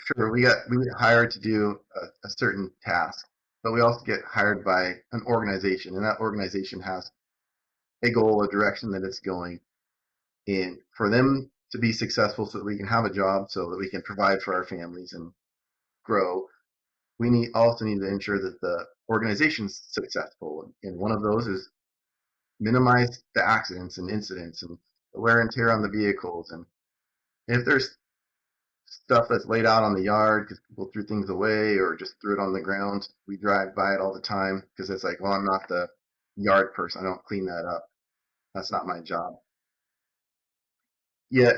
sure we get hired to do a certain task, but we also get hired by an organization, and that organization has a goal, a direction that it's going in for them to be successful, so that we can have a job, so that we can provide for our families and grow. We also need to ensure that the organization's successful, and one of those is minimize the accidents and incidents and the wear and tear on the vehicles. And if there's stuff that's laid out on the yard because people threw things away or just threw it on the ground, we drive by it all the time because it's like, well, I'm not the yard person, I don't clean that up, that's not my job. Yet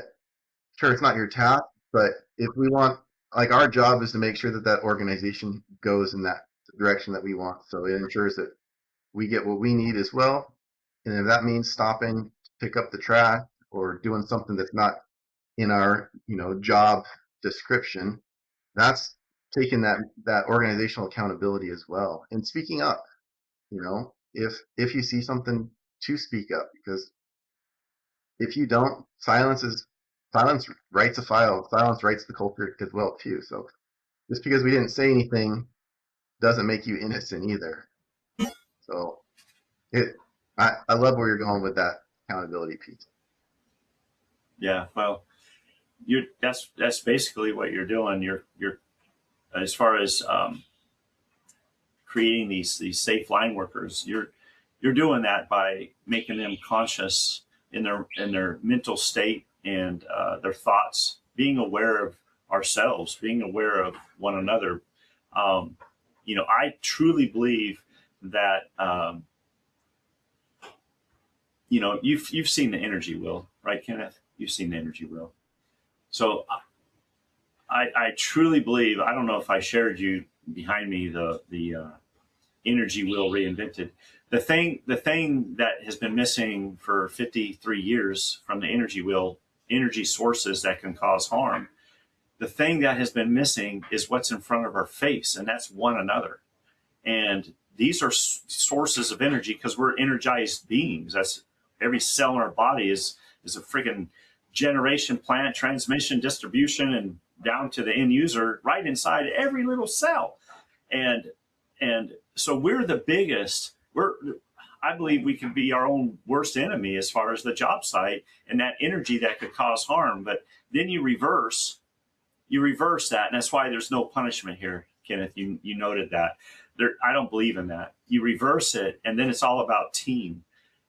sure, it's not your task, but if we want, like, our job is to make sure that that organization goes in that direction that we want, so it ensures that we get what we need as well. And if that means stopping to pick up the trash or doing something that's not in our job description, that's taking that organizational accountability as well, and speaking up. If you see something, to speak up, because if you don't, silence writes a file. Silence writes the culture as well too. So just because we didn't say anything doesn't make you innocent either. So I love where you're going with that accountability piece. Yeah, well, that's basically what you're doing. You're as far as creating these safe line workers. You're doing that by making them conscious in their mental state and their thoughts, being aware of ourselves, being aware of one another. I truly believe that you've seen the energy wheel, right, Kenneth? You've seen the energy wheel. So I truly believe, I don't know if I shared you behind me the energy wheel reinvented. The thing that has been missing for 53 years from the energy wheel, energy sources that can cause harm, the thing that has been missing is what's in front of our face, and that's one another. And these are sources of energy because we're energized beings. That's every cell in our body is a freaking generation, plant, transmission, distribution, and down to the end user, right inside every little cell. And so we're the biggest. I believe we can be our own worst enemy as far as the job site and that energy that could cause harm. But then you reverse that, and that's why there's no punishment here, Kenneth. You noted that. I don't believe in that. You reverse it, and then it's all about team,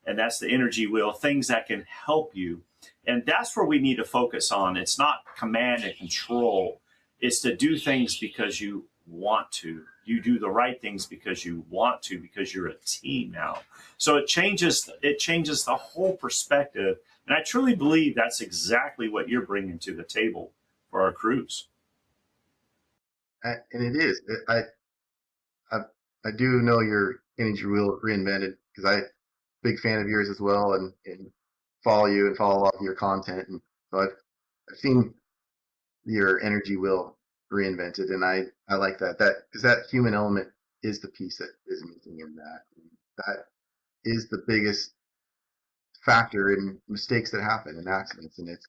and that's the energy wheel, things that can help you. And that's where we need to focus on. It's not command and control. It's to do things because you want to. You do the right things because you want to, because you're a team now. So it changes the whole perspective. And I truly believe that's exactly what you're bringing to the table for our crews. And it is. I do know your energy wheel reinvented, because I'm a big fan of yours as well, and follow you and follow a lot of your content. And so I've seen your energy wheel reinvented, and I like that because that human element is the piece that is missing in that. And that is the biggest factor in mistakes that happen and accidents. And it's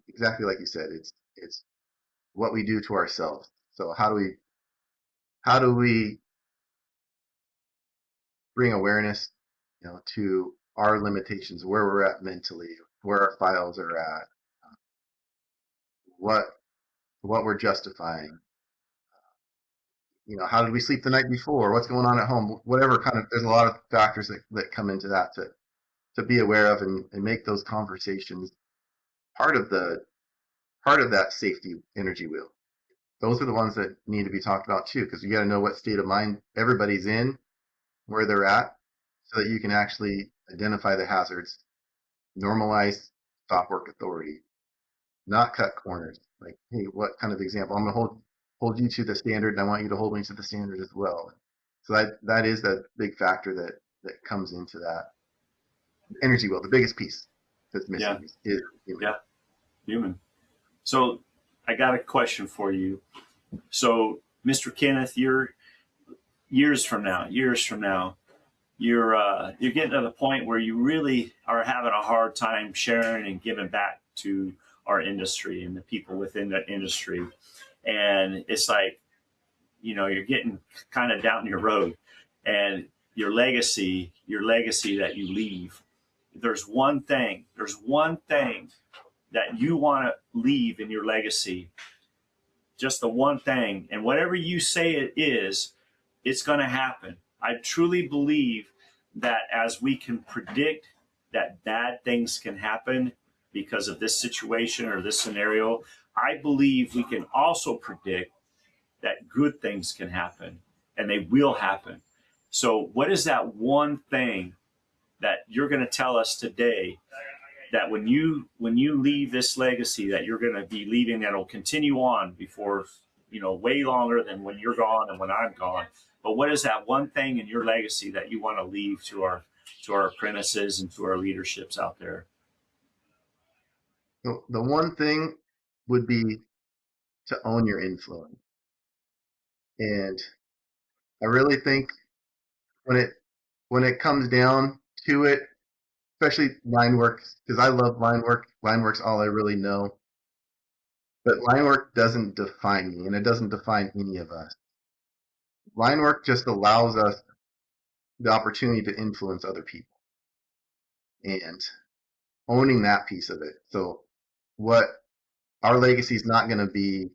exactly like you said, it's what we do to ourselves. So how do we bring awareness, to our limitations, where we're at mentally, where our files are at, what we're justifying. How did we sleep the night before? What's going on at home? Whatever there's a lot of factors that come into that to be aware of, and make those conversations part of that safety energy wheel. Those are the ones that need to be talked about too, because you got to know what state of mind everybody's in, where they're at, so that you can actually identify the hazards normalize stop work authority, not cut corners. Like, hey, what kind of example? I'm gonna hold you to the standard, and I want you to hold me to the standard as well. So that is the big factor that comes into that energy wheel. The biggest piece that's missing is human. Yeah, human. So I got a question for you. So, Mr. Kenneth, you're years from now, you're getting to the point where you really are having a hard time sharing and giving back to our industry and the people within that industry. And it's like, you're getting kind of down your road, and your legacy that you leave. There's one thing that you want to leave in your legacy, just the one thing. And whatever you say it is, it's going to happen. I truly believe that as we can predict that bad things can happen because of this situation or this scenario, I believe we can also predict that good things can happen, and they will happen. So what is that one thing that you're going to tell us today that when you leave this legacy that you're going to be leaving, that'll continue on before, way longer than when you're gone and when I'm gone? But what is that one thing in your legacy that you want to leave to our apprentices and to our leaderships out there? The one thing would be to own your influence. And I really think when it comes down to it, especially line work, because I love line work. Line work's all I really know. But line work doesn't define me, and it doesn't define any of us. Line work just allows us the opportunity to influence other people and owning that piece of it. So what our legacy is not going to be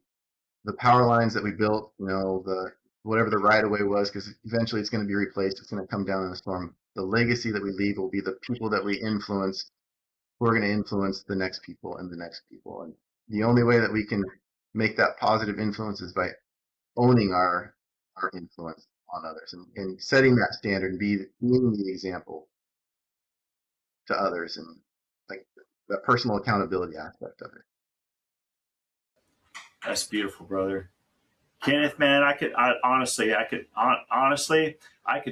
the power lines that we built, the whatever the right of way was, because eventually it's going to be replaced. It's going to come down in a storm. The legacy that we leave will be the people that we influence, who are going to influence the next people and the next people. And the only way that we can make that positive influence is by owning our influence on others and setting that standard and being the example to others, and like that personal accountability aspect of it. That's beautiful, brother. Kenneth, man, I could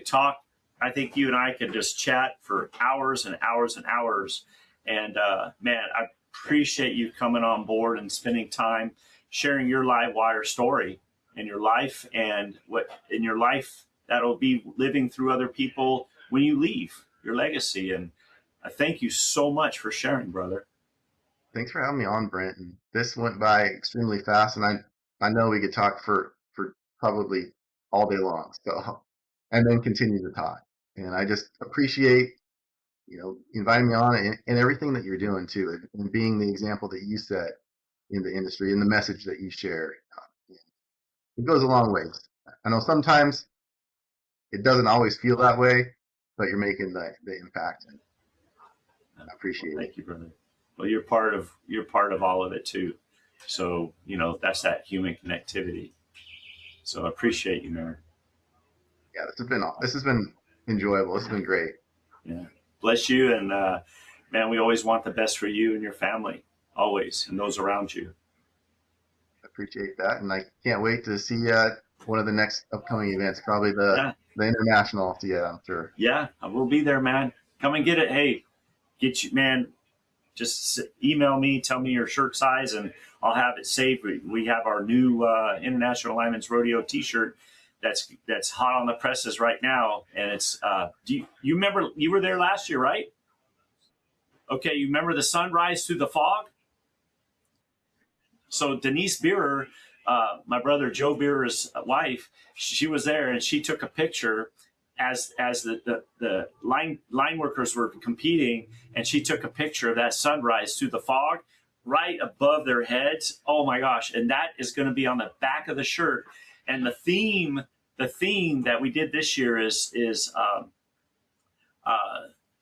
talk. I think you and I could just chat for hours and hours and hours. And man, I appreciate you coming on board and spending time sharing your live wire story and your life, and what in your life that'll be living through other people when you leave, your legacy. And I thank you so much for sharing, brother. Thanks for having me on, Brent. And this went by extremely fast, and I know we could talk for probably all day long, so, and then continue to talk. And I just appreciate inviting me on, and everything that you're doing too, and being the example that you set in the industry and the message that you share. It goes a long ways. I know sometimes it doesn't always feel that way, but you're making the impact, and I appreciate it. Thank you, brother. Well, you're part of all of it too. So, that's that human connectivity. So I appreciate you, man. Yeah, this has been enjoyable. This has been great. Yeah. Bless you. And man, we always want the best for you and your family, always, and those around you. I appreciate that. And I can't wait to see you at one of the next upcoming events, probably the international. Yeah, I'm sure. Yeah, I will be there, man. Come and get it. Hey, get you, man. Just email me, tell me your shirt size, and I'll have it saved. We have our new International Linemen's Rodeo T-shirt that's hot on the presses right now, and it's. Do you remember? You were there last year, right? Okay, you remember the sunrise through the fog? So Denise Bierer, my brother Joe Bierer's wife, she was there, and she took a picture as the line workers were competing, and she took a picture of that sunrise through the fog right above their heads. Oh my gosh. And that is going to be on the back of the shirt. And the theme that we did this year is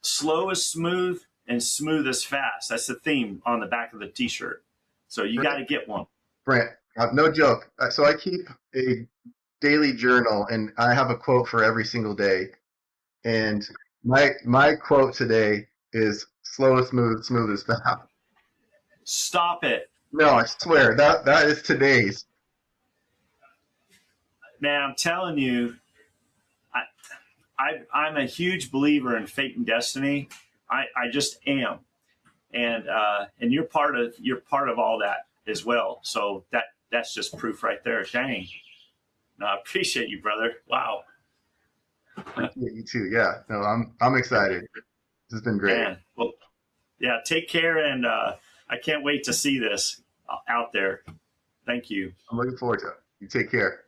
slow is smooth and smooth is fast. That's the theme on the back of the t-shirt. So you got to get one. Brent, no joke. So I keep a daily journal, and I have a quote for every single day. And my quote today is, slow is smooth, smooth is fast. Stop it. No, I swear that is today's. Man, I'm telling you, I'm a huge believer in fate and destiny. I just am. And you're part of all that as well. So that's just proof right there. Dang. No, I appreciate you, brother. Wow. You too. Yeah. No, I'm excited. This has been great. Man. Well, yeah, take care, and I can't wait to see this out there. Thank you. I'm looking forward to it. You take care.